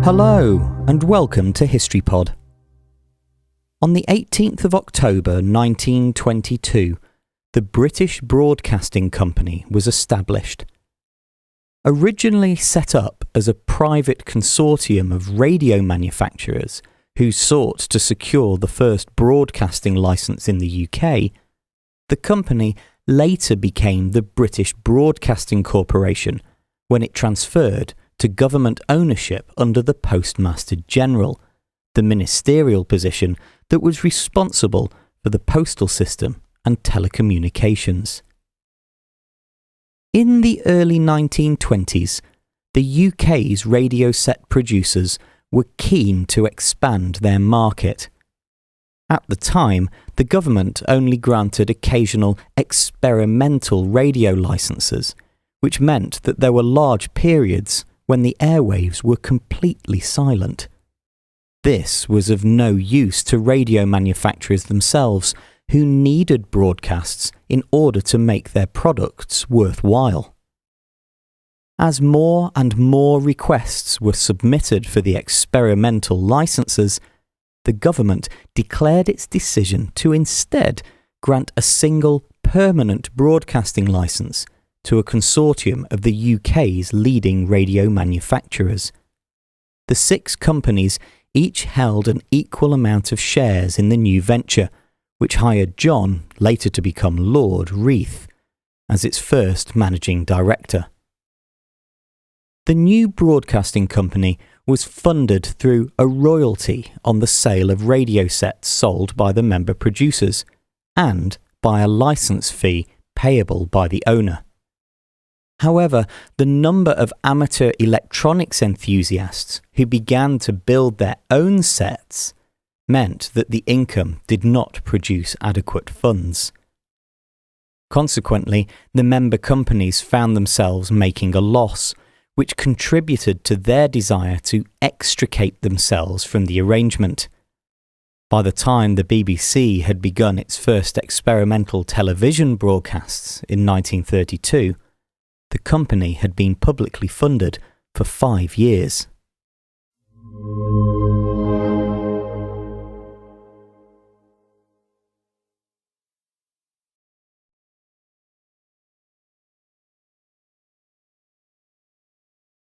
Hello and welcome to HistoryPod. On the 18th of October 1922, the British Broadcasting Company was established. Originally set up as a private consortium of radio manufacturers who sought to secure the first broadcasting licence in the UK, the company later became the British Broadcasting Corporation when it transferred to government ownership under the Postmaster General, the ministerial position that was responsible for the postal system and telecommunications. In the early 1920s, the UK's radio set producers were keen to expand their market. At the time, the government only granted occasional experimental radio licences, which meant that there were large periods when the airwaves were completely silent. This was of no use to radio manufacturers themselves, who needed broadcasts in order to make their products worthwhile. As more and more requests were submitted for the experimental licenses, the government declared its decision to instead grant a single permanent broadcasting licence to a consortium of the UK's leading radio manufacturers. The 6 companies each held an equal amount of shares in the new venture, which hired John, later to become Lord Reith, as its first managing director. The new broadcasting company was funded through a royalty on the sale of radio sets sold by the member producers, and by a licence fee payable by the owner. However, the number of amateur electronics enthusiasts who began to build their own sets meant that the income did not produce adequate funds. Consequently, the member companies found themselves making a loss, which contributed to their desire to extricate themselves from the arrangement. By the time the BBC had begun its first experimental television broadcasts in 1932, the company had been publicly funded for 5 years.